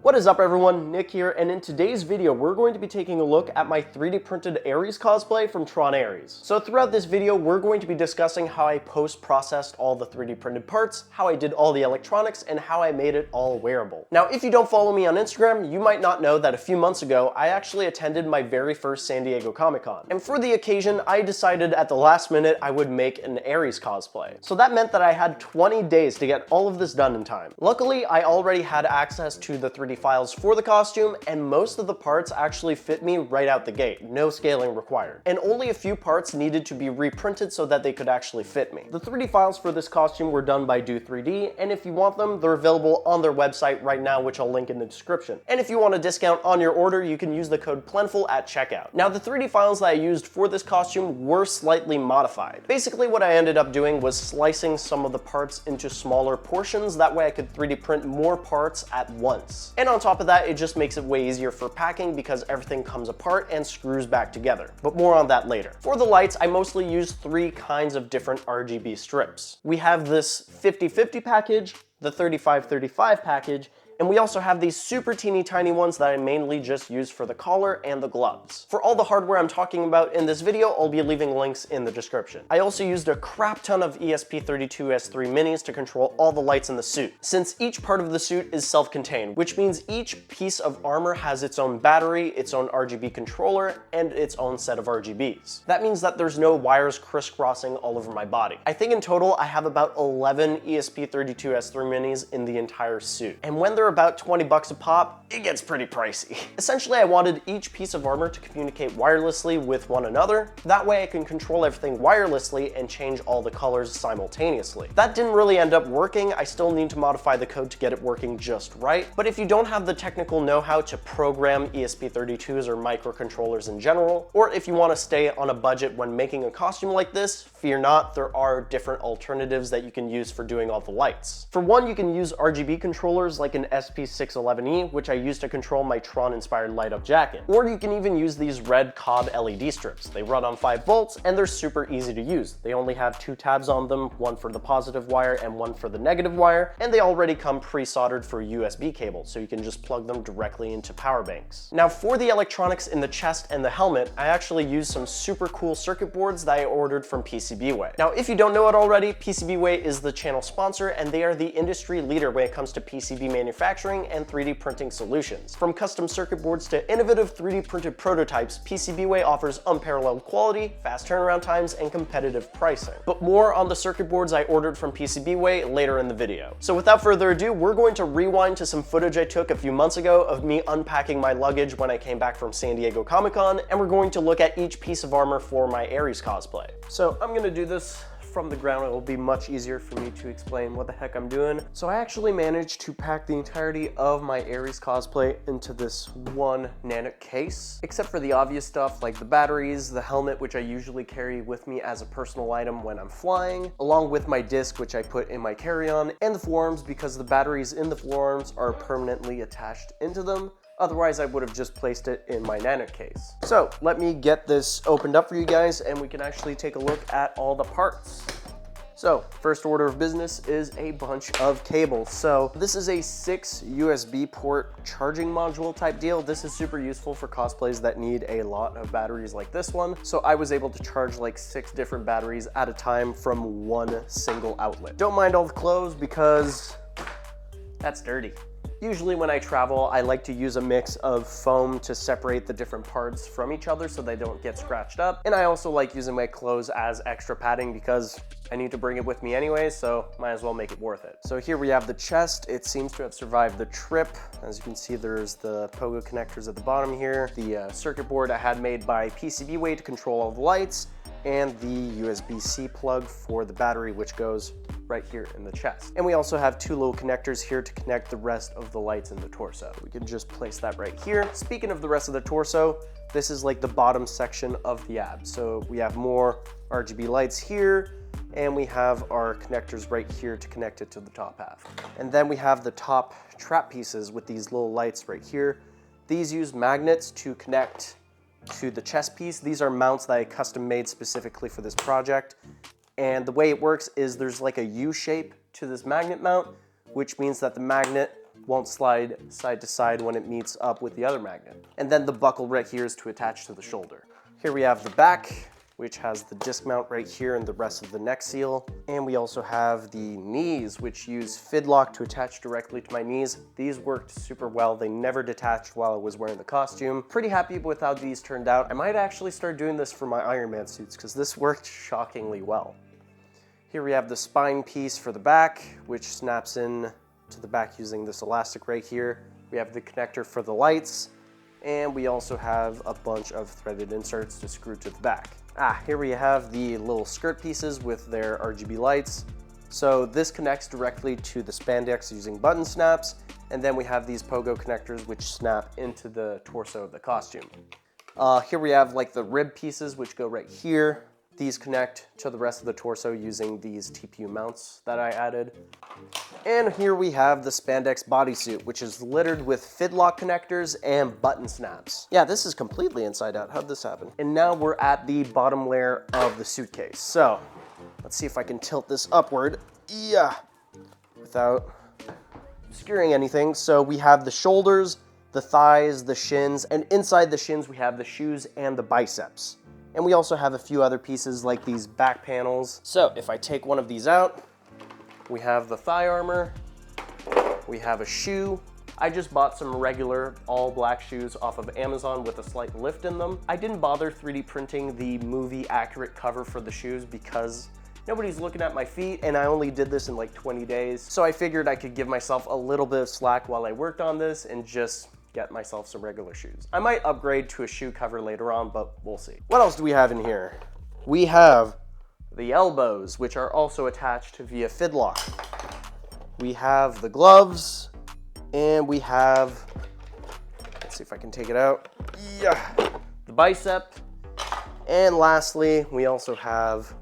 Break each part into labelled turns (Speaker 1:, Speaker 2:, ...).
Speaker 1: What is up everyone, Nick here, and in today's video we're going to be taking a look at my 3D printed Ares cosplay from Tron Ares. So throughout this video we're going to be discussing how I post-processed all the 3D printed parts, how I did all the electronics, and how I made it all wearable. Now if you don't follow me on Instagram, you might not know that a few months ago I actually attended my very first San Diego Comic-Con. And for the occasion I decided at the last minute I would make an Ares cosplay. So that meant that I had 20 days to get all of this done in time. Luckily I already had access to the 3D files for the costume, and most of the parts actually fit me right out the gate, no scaling required. And only a few parts needed to be reprinted so that they could actually fit me. The 3D files for this costume were done by Do 3D, and if you want them, they're available on their website right now, which I'll link in the description. And if you want a discount on your order, you can use the code Plentiful at checkout. Now the 3D files that I used for this costume were slightly modified. Basically what I ended up doing was slicing some of the parts into smaller portions, that way I could 3D print more parts at once. And on top of that, it just makes it way easier for packing because everything comes apart and screws back together. But more on that later. For the lights, I mostly used three kinds of different RGB strips. We have this 50/50 package, the 35/35 package, and we also have these super teeny tiny ones that I mainly just use for the collar and the gloves. For all the hardware I'm talking about in this video, I'll be leaving links in the description. I also used a crap ton of ESP32S3 minis to control all the lights in the suit, since each part of the suit is self-contained, which means each piece of armor has its own battery, its own RGB controller, and its own set of RGBs. That means that there's no wires crisscrossing all over my body. I think in total I have about 11 ESP32S3 minis in the entire suit. And when they're about 20 bucks a pop, it gets pretty pricey. Essentially, I wanted each piece of armor to communicate wirelessly with one another. That way I can control everything wirelessly and change all the colors simultaneously. That didn't really end up working. I still need to modify the code to get it working just right. But if you don't have the technical know-how to program ESP32s or microcontrollers in general, or if you want to stay on a budget when making a costume like this, fear not, there are different alternatives that you can use for doing all the lights. For one, you can use RGB controllers like an SP611E, which I use to control my Tron-inspired light-up jacket. Or you can even use these red COB LED strips. They run on 5 volts, and they're super easy to use. They only have 2 tabs on them, one for the positive wire and one for the negative wire, and they already come pre-soldered for USB cables, so you can just plug them directly into power banks. Now for the electronics in the chest and the helmet, I actually used some super cool circuit boards that I ordered from PCBWAY. Now if you don't know it already, PCBWAY is the channel sponsor, and they are the industry leader when it comes to PCB manufacturing and 3D printing solutions. From custom circuit boards to innovative 3D printed prototypes, PCBWAY offers unparalleled quality, fast turnaround times, and competitive pricing. But more on the circuit boards I ordered from PCBWAY later in the video. So without further ado, we're going to rewind to some footage I took a few months ago of me unpacking my luggage when I came back from San Diego Comic-Con, and we're going to look at each piece of armor for my Ares cosplay. So I'm gonna do this from the ground. It will be much easier for me to explain what the heck I'm doing. So I actually managed to pack the entirety of my Ares cosplay into this one nanite case, except for the obvious stuff like the batteries, the helmet, which I usually carry with me as a personal item when I'm flying, along with my disc, which I put in my carry-on, and the forearms, because the batteries in the forearms are permanently attached into them. Otherwise, I would have just placed it in my nanite case. So let me get this opened up for you guys and we can actually take a look at all the parts. So first order of business is a bunch of cables. So this is a 6 USB port charging module type deal. This is super useful for cosplays that need a lot of batteries like this one. So I was able to charge like 6 different batteries at a time from one single outlet. Don't mind all the clothes because that's dirty. Usually when I travel, I like to use a mix of foam to separate the different parts from each other so they don't get scratched up. And I also like using my clothes as extra padding because I need to bring it with me anyway, so might as well make it worth it. So here we have the chest. It seems to have survived the trip. As you can see, there's the POGO connectors at the bottom here, the circuit board I had made by PCBWAY to control all the lights, and the USB-C plug for the battery, which goes right here in the chest. And we also have 2 little connectors here to connect the rest of the lights in the torso. We can just place that right here. Speaking of the rest of the torso, this is like the bottom section of the abs. So we have more RGB lights here, and we have our connectors right here to connect it to the top half. And then we have the top trap pieces with these little lights right here. These use magnets to connect to the chest piece. These are mounts that I custom made specifically for this project. And the way it works is there's like a U shape to this magnet mount, which means that the magnet won't slide side to side when it meets up with the other magnet. And then the buckle right here is to attach to the shoulder. Here we have the back, which has the disc mount right here and the rest of the neck seal. And we also have the knees, which use FIDLOCK to attach directly to my knees. These worked super well. They never detached while I was wearing the costume. Pretty happy with how these turned out. I might actually start doing this for my Iron Man suits because this worked shockingly well. Here we have the spine piece for the back, which snaps in to the back using this elastic right here. We have the connector for the lights, and we also have a bunch of threaded inserts to screw to the back. Here we have the little skirt pieces with their RGB lights. So this connects directly to the spandex using button snaps, and then we have these POGO connectors which snap into the torso of the costume. Here we have like the rib pieces which go right here. These connect to the rest of the torso using these TPU mounts that I added. And here we have the spandex bodysuit, which is littered with FIDLOCK connectors and button snaps. Yeah, this is completely inside out. How'd this happen? And now we're at the bottom layer of the suitcase. So let's see if I can tilt this upward. Yeah, without obscuring anything. So we have the shoulders, the thighs, the shins, and inside the shins we have the shoes and the biceps. And we also have a few other pieces like these back panels. So if I take one of these out, we have the thigh armor, we have a shoe. I just bought some regular all black shoes off of Amazon with a slight lift in them. I didn't bother 3D printing the movie accurate cover for the shoes because nobody's looking at my feet, and I only did this in like 20 days. So I figured I could give myself a little bit of slack while I worked on this and just get myself some regular shoes. I might upgrade to a shoe cover later on, but we'll see. What else do we have in here? We have the elbows, which are also attached via FIDLOCK. We have the gloves, and we have, let's see if I can take it out. Yeah, the bicep. And lastly, we also have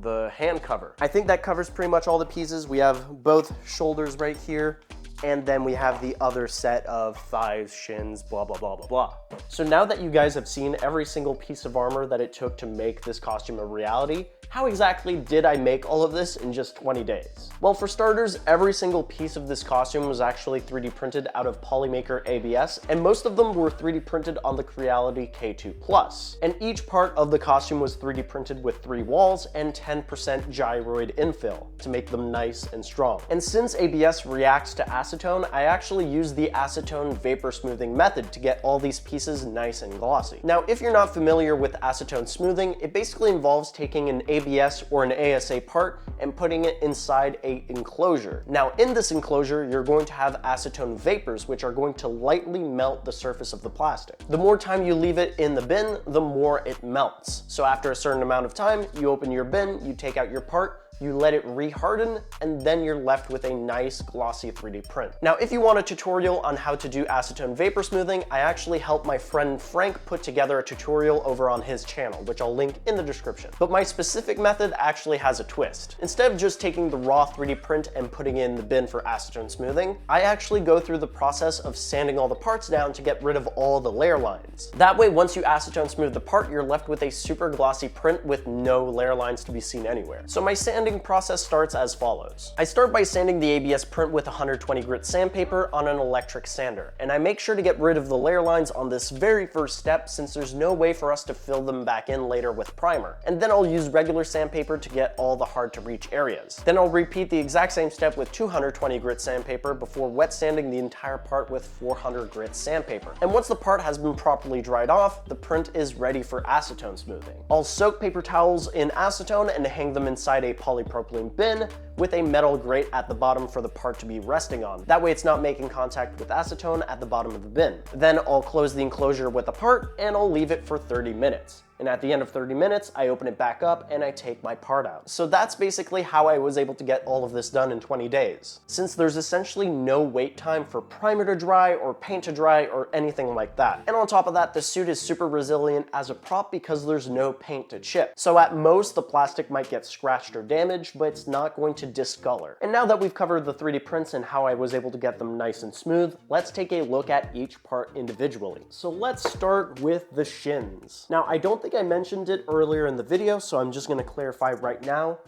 Speaker 1: the hand cover. I think that covers pretty much all the pieces. We have both shoulders right here, and then we have the other set of thighs, shins, blah, blah, blah, blah, blah. So now that you guys have seen every single piece of armor that it took to make this costume a reality, how exactly did I make all of this in just 20 days? Well, for starters, every single piece of this costume was actually 3D printed out of Polymaker ABS, and most of them were 3D printed on the Creality K2+. And each part of the costume was 3D printed with 3 walls and 10% gyroid infill to make them nice and strong. And since ABS reacts to acetone, I actually used the acetone vapor smoothing method to get all these pieces nice and glossy. Now, if you're not familiar with acetone smoothing, it basically involves taking an ABS or an ASA part and putting it inside an enclosure. Now, in this enclosure, you're going to have acetone vapors, which are going to lightly melt the surface of the plastic. The more time you leave it in the bin, the more it melts. So after a certain amount of time, you open your bin, you take out your part, you let it reharden, and then you're left with a nice glossy 3D print. Now, if you want a tutorial on how to do acetone vapor smoothing, I actually helped my friend Frank put together a tutorial over on his channel, which I'll link in the description. But my specific method actually has a twist. Instead of just taking the raw 3D print and putting it in the bin for acetone smoothing, I actually go through the process of sanding all the parts down to get rid of all the layer lines. That way, once you acetone smooth the part, you're left with a super glossy print with no layer lines to be seen anywhere. So my sanding process starts as follows. I start by sanding the ABS print with 120 grit sandpaper on an electric sander, and I make sure to get rid of the layer lines on this very first step since there's no way for us to fill them back in later with primer. And then I'll use regular sandpaper to get all the hard to reach areas. Then I'll repeat the exact same step with 220 grit sandpaper before wet sanding the entire part with 400 grit sandpaper. And once the part has been properly dried off, the print is ready for acetone smoothing. I'll soak paper towels in acetone and hang them inside a polypropylene bin with a metal grate at the bottom for the part to be resting on. That way it's not making contact with acetone at the bottom of the bin. Then I'll close the enclosure with the part and I'll leave it for 30 minutes. And at the end of 30 minutes, I open it back up and I take my part out. So that's basically how I was able to get all of this done in 20 days. Since there's essentially no wait time for primer to dry or paint to dry or anything like that. And on top of that, the suit is super resilient as a prop because there's no paint to chip. So at most, the plastic might get scratched or damaged, but it's not going to discolor. And now that we've covered the 3D prints and how I was able to get them nice and smooth, let's take a look at each part individually. So let's start with the shins. Now, I don't think I mentioned it earlier in the video, so I'm just gonna clarify right now.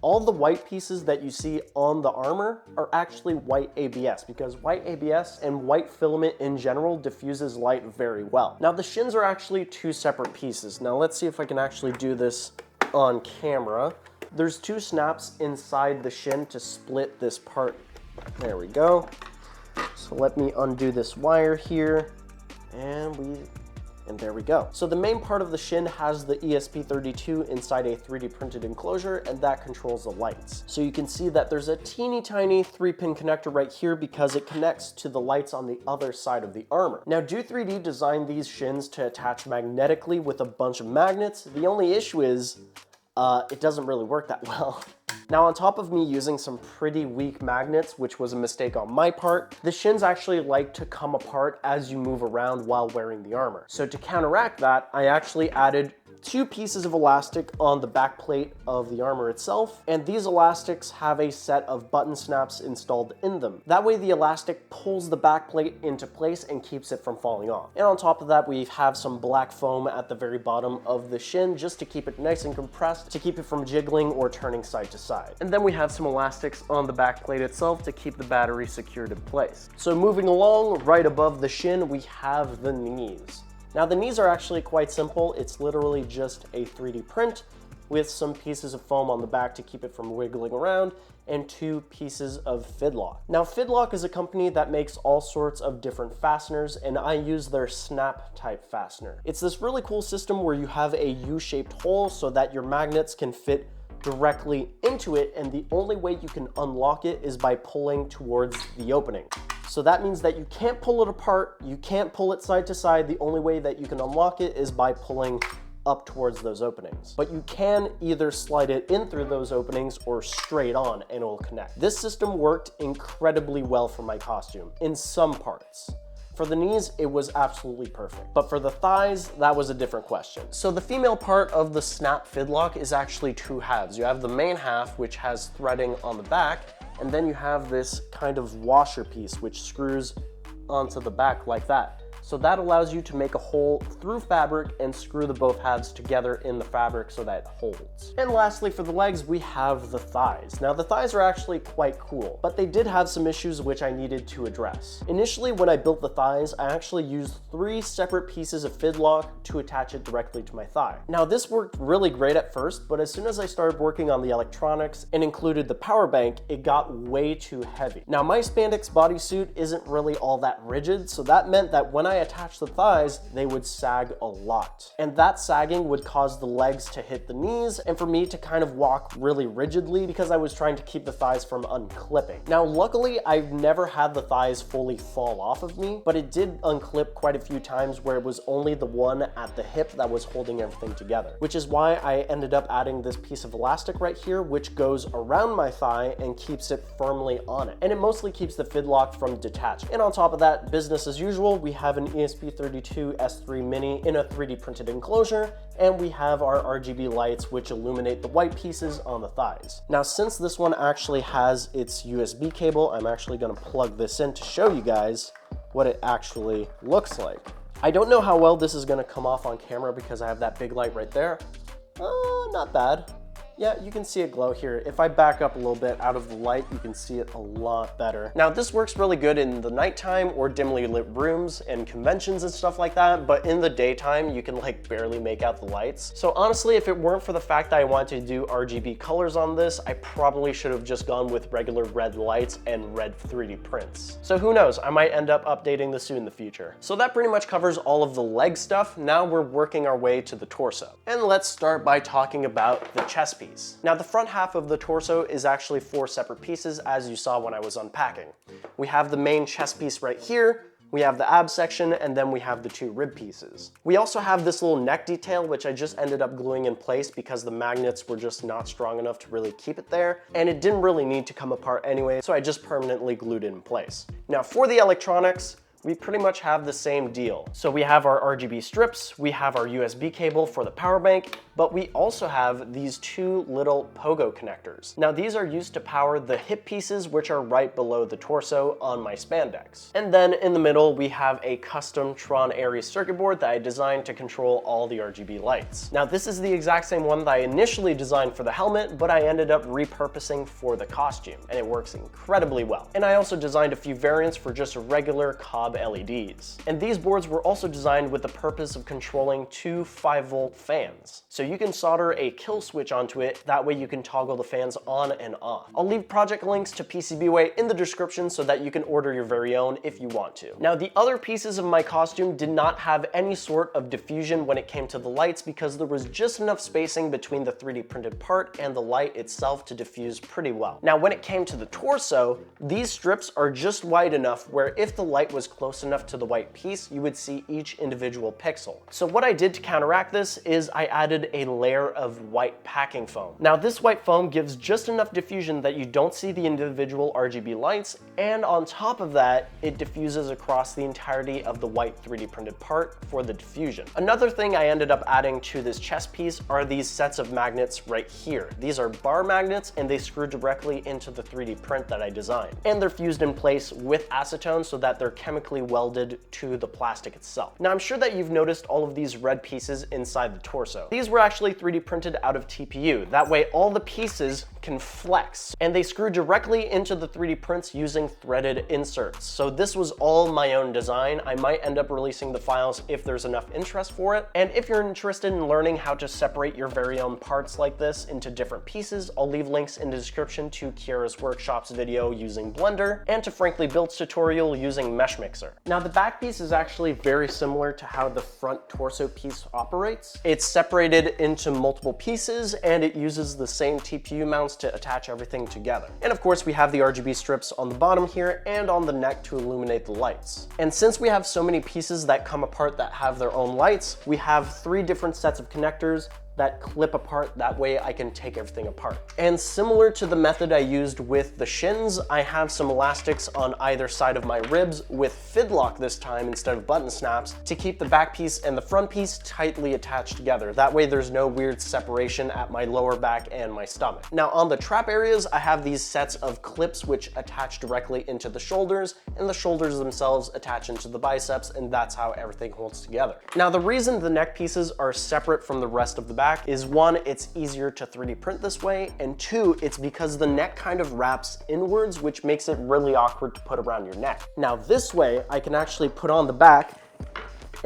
Speaker 1: All the white pieces that you see on the armor are actually white ABS, because white ABS and white filament in general diffuses light very well. Now the shins are actually two separate pieces. Now let's see if I can actually do this on camera. There's two snaps inside the shin to split this part. There we go. So let me undo this wire here, and there we go. So the main part of the shin has the ESP32 inside a 3D printed enclosure, and that controls the lights. So you can see that there's a teeny tiny 3-pin connector right here because it connects to the lights on the other side of the armor. Now, Do 3D designed these shins to attach magnetically with a bunch of magnets. The only issue is it doesn't really work that well. Now, on top of me using some pretty weak magnets, which was a mistake on my part, the shins actually like to come apart as you move around while wearing the armor. So to counteract that, I actually added 2 pieces of elastic on the back plate of the armor itself, and these elastics have a set of button snaps installed in them. That way the elastic pulls the back plate into place and keeps it from falling off. And on top of that, we have some black foam at the very bottom of the shin just to keep it nice and compressed, to keep it from jiggling or turning side to side. And then we have some elastics on the back plate itself to keep the battery secured in place. So moving along, right above the shin, we have the knees. Now the knees are actually quite simple. It's literally just a 3D print with some pieces of foam on the back to keep it from wiggling around, and 2 pieces of FIDLOCK. Now FIDLOCK is a company that makes all sorts of different fasteners, and I use their snap type fastener. It's this really cool system where you have a U-shaped hole so that your magnets can fit directly into it, and the only way you can unlock it is by pulling towards the opening. So that means that you can't pull it apart, you can't pull it side to side. The only way that you can unlock it is by pulling up towards those openings. But you can either slide it in through those openings or straight on and it will connect. This system worked incredibly well for my costume in some parts. For the knees, it was absolutely perfect. But for the thighs, that was a different question. So the female part of the snap FIDLOCK is actually 2 halves. You have the main half, which has threading on the back, and then you have this kind of washer piece which screws onto the back like that. So that allows you to make a hole through fabric and screw the both halves together in the fabric so that it holds. And lastly, for the legs, we have the thighs. Now the thighs are actually quite cool, but they did have some issues which I needed to address. Initially, when I built the thighs, I actually used 3 separate pieces of FIDLOCK to attach it directly to my thigh. Now this worked really great at first, but as soon as I started working on the electronics and included the power bank, it got way too heavy. Now my spandex bodysuit isn't really all that rigid, so that meant that when I attached the thighs, they would sag a lot. And that sagging would cause the legs to hit the knees and for me to kind of walk really rigidly because I was trying to keep the thighs from unclipping. Now, luckily, I've never had the thighs fully fall off of me, but it did unclip quite a few times where it was only the one at the hip that was holding everything together, which is why I ended up adding this piece of elastic right here, which goes around my thigh and keeps it firmly on it. And it mostly keeps the FIDLOCK from detaching. And on top of that, business as usual, we have an ESP32 S3 Mini in a 3D printed enclosure, and we have our RGB lights which illuminate the white pieces on the thighs. Now, since this one actually has its USB cable, I'm actually going to plug this in to show you guys what it actually looks like. I don't know how well this is going to come off on camera because I have that big light right there. Not bad. Yeah, you can see it glow here. If I back up a little bit out of the light, you can see it a lot better. Now, this works really good in the nighttime or dimly lit rooms and conventions and stuff like that, but in the daytime, you can like barely make out the lights. So honestly, if it weren't for the fact that I wanted to do RGB colors on this, I probably should have just gone with regular red lights and red 3D prints. So who knows, I might end up updating this in the future. So that pretty much covers all of the leg stuff. Now we're working our way to the torso. And let's start by talking about the chest piece. Now the front half of the torso is actually 4 separate pieces, as you saw when I was unpacking. We have the main chest piece right here, we have the ab section, and then we have the 2 rib pieces. We also have this little neck detail, which I just ended up gluing in place because the magnets were just not strong enough to really keep it there, and it didn't really need to come apart anyway, so I just permanently glued it in place. Now for the electronics, we pretty much have the same deal. So we have our RGB strips, we have our USB cable for the power bank, but we also have these two little POGO connectors. Now these are used to power the hip pieces, which are right below the torso on my spandex. And then in the middle, we have a custom Tron Aries circuit board that I designed to control all the RGB lights. Now this is the exact same one that I initially designed for the helmet, but I ended up repurposing for the costume, and it works incredibly well. And I also designed a few variants for just regular COB LEDs. And these boards were also designed with the purpose of controlling two 5-volt fans. So you can solder a kill switch onto it, that way you can toggle the fans on and off. I'll leave project links to PCBWAY in the description so that you can order your very own if you want to. Now the other pieces of my costume did not have any sort of diffusion when it came to the lights because there was just enough spacing between the 3D printed part and the light itself to diffuse pretty well. Now when it came to the torso, these strips are just wide enough where if the light was close enough to the white piece, you would see each individual pixel. So what I did to counteract this is I added a layer of white packing foam. Now this white foam gives just enough diffusion that you don't see the individual RGB lights, and on top of that, it diffuses across the entirety of the white 3D printed part for the diffusion. Another thing I ended up adding to this chest piece are these sets of magnets right here. These are bar magnets and they screw directly into the 3D print that I designed. And they're fused in place with acetone so that they're chemically welded to the plastic itself. Now I'm sure that you've noticed all of these red pieces inside the torso. These were actually 3D printed out of TPU. That way all the pieces can flex, and they screw directly into the 3D prints using threaded inserts. So this was all my own design. I might end up releasing the files if there's enough interest for it. And if you're interested in learning how to separate your very own parts like this into different pieces, I'll leave links in the description to Kiara's workshops video using Blender and to Frankly Built's tutorial using Meshmixer. Now the back piece is actually very similar to how the front torso piece operates. It's separated into multiple pieces and it uses the same TPU mounts to attach everything together. And of course we have the RGB strips on the bottom here and on the neck to illuminate the lights. And since we have so many pieces that come apart that have their own lights, we have 3 different sets of connectors that clip apart, that way I can take everything apart. And similar to the method I used with the shins, I have some elastics on either side of my ribs with FIDLOCK this time instead of button snaps to keep the back piece and the front piece tightly attached together. That way there's no weird separation at my lower back and my stomach. Now on the trap areas, I have these sets of clips which attach directly into the shoulders, and the shoulders themselves attach into the biceps, and that's how everything holds together. Now the reason the neck pieces are separate from the rest of the back is 1, it's easier to 3D print this way, and 2, it's because the neck kind of wraps inwards, which makes it really awkward to put around your neck. Now this way, I can actually put on the back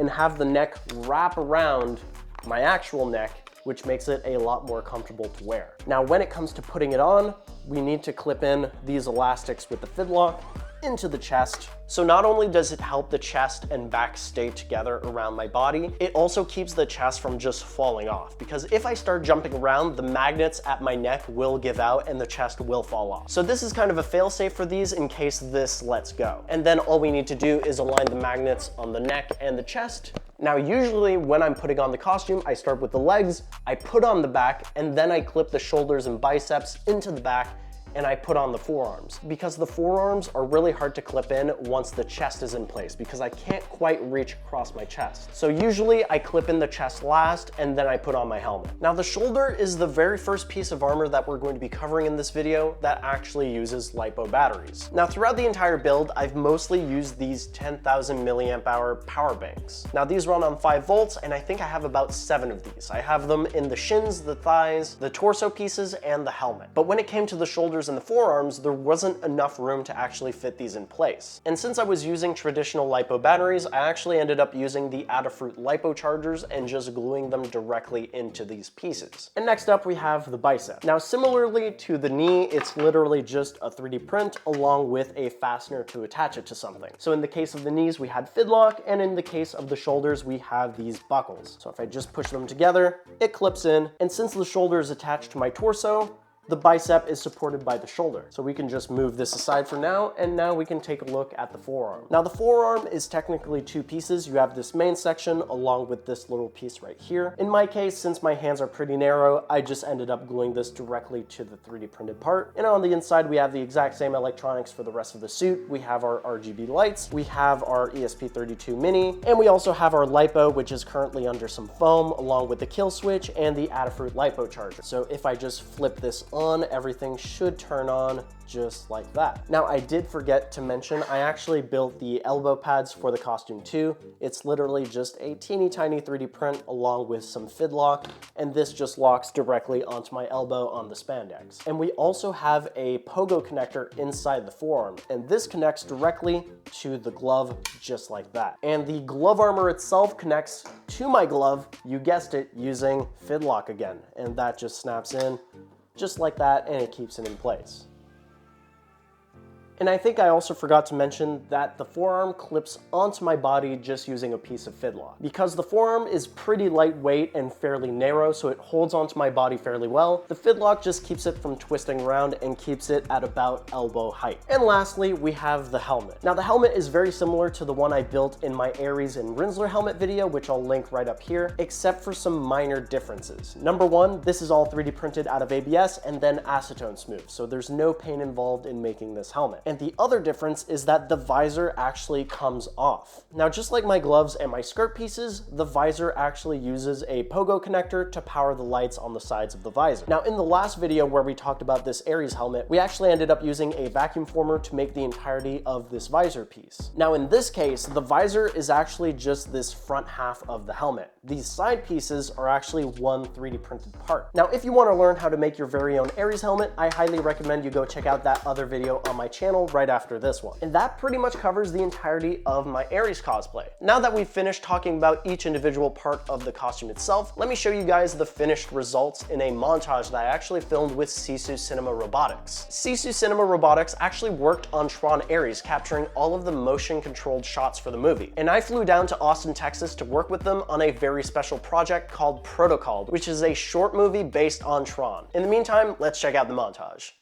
Speaker 1: and have the neck wrap around my actual neck, which makes it a lot more comfortable to wear. Now when it comes to putting it on, we need to clip in these elastics with the FIDLOCK into the chest. So not only does it help the chest and back stay together around my body, it also keeps the chest from just falling off, because if I start jumping around, the magnets at my neck will give out and the chest will fall off. So this is kind of a fail-safe for these in case this lets go. And then all we need to do is align the magnets on the neck and the chest. Now usually when I'm putting on the costume, I start with the legs, I put on the back, and then I clip the shoulders and biceps into the back, and I put on the forearms, because the forearms are really hard to clip in once the chest is in place, because I can't quite reach across my chest. So usually I clip in the chest last and then I put on my helmet. Now the shoulder is the very first piece of armor that we're going to be covering in this video that actually uses LiPo batteries. Now throughout the entire build, I've mostly used these 10,000 milliamp hour power banks. Now these run on 5 volts and I think I have about 7 of these. I have them in the shins, the thighs, the torso pieces, and the helmet. But when it came to the shoulders and the forearms, there wasn't enough room to actually fit these in place. And since I was using traditional LiPo batteries, I actually ended up using the Adafruit LiPo chargers and just gluing them directly into these pieces. And next up we have the bicep. Now similarly to the knee, it's literally just a 3D print along with a fastener to attach it to something. So in the case of the knees, we had FIDLOCK, and in the case of the shoulders, we have these buckles. So if I just push them together, it clips in, and since the shoulder is attached to my torso, The bicep is supported by the shoulder. So we can just move this aside for now, and now we can take a look at the forearm. Now the forearm is technically two pieces. You have this main section along with this little piece right here. In my case, since my hands are pretty narrow, I just ended up gluing this directly to the 3D printed part. And on the inside, we have the exact same electronics for the rest of the suit. We have our RGB lights, we have our ESP32 Mini, and we also have our LiPo, which is currently under some foam, along with the kill switch and the Adafruit LiPo charger. So if I just flip this on, everything should turn on just like that. Now, I did forget to mention, I actually built the elbow pads for the costume too. It's literally just a teeny tiny 3D print along with some FIDLOCK, and this just locks directly onto my elbow on the spandex. And we also have a POGO connector inside the forearm, and this connects directly to the glove just like that. And the glove armor itself connects to my glove, you guessed it, using FIDLOCK again. And that just snaps in just like that, and it keeps it in place. And I think I also forgot to mention that the forearm clips onto my body just using a piece of FIDLOCK. Because the forearm is pretty lightweight and fairly narrow, so it holds onto my body fairly well, the FIDLOCK just keeps it from twisting around and keeps it at about elbow height. And lastly, we have the helmet. Now the helmet is very similar to the one I built in my Ares and Rinsler helmet video, which I'll link right up here, except for some minor differences. Number one, this is all 3D printed out of ABS and then acetone smooth, so there's no paint involved in making this helmet. And the other difference is that the visor actually comes off. Now, just like my gloves and my skirt pieces, the visor actually uses a POGO connector to power the lights on the sides of the visor. Now, in the last video where we talked about this Ares helmet, we actually ended up using a vacuum former to make the entirety of this visor piece. Now, in this case, the visor is actually just this front half of the helmet. These side pieces are actually one 3D printed part. Now, if you want to learn how to make your very own Ares helmet, I highly recommend you go check out that other video on my channel right after this one. And that pretty much covers the entirety of my Ares cosplay. Now that we've finished talking about each individual part of the costume itself, let me show you guys the finished results in a montage that I actually filmed with Sisu Cinema Robotics. Sisu Cinema Robotics actually worked on Tron Ares, capturing all of the motion controlled shots for the movie. And I flew down to Austin, Texas to work with them on a very special project called Protocol, which is a short movie based on Tron. In the meantime, let's check out the montage.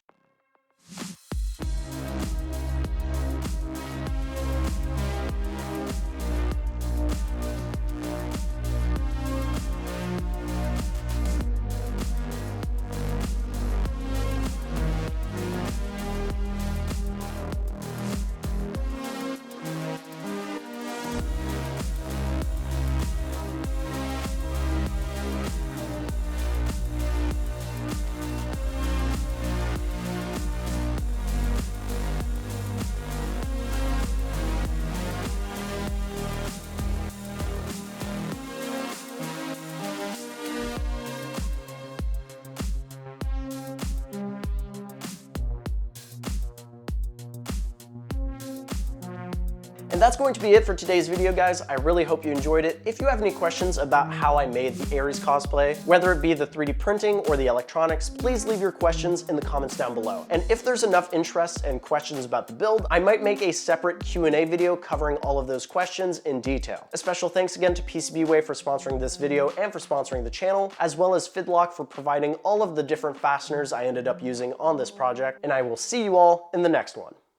Speaker 1: And that's going to be it for today's video, guys. I really hope you enjoyed it. If you have any questions about how I made the Ares cosplay, whether it be the 3D printing or the electronics, please leave your questions in the comments down below. And if there's enough interest and questions about the build, I might make a separate Q&A video covering all of those questions in detail. A special thanks again to PCBWAY for sponsoring this video and for sponsoring the channel, as well as FIDLOCK for providing all of the different fasteners I ended up using on this project. And I will see you all in the next one.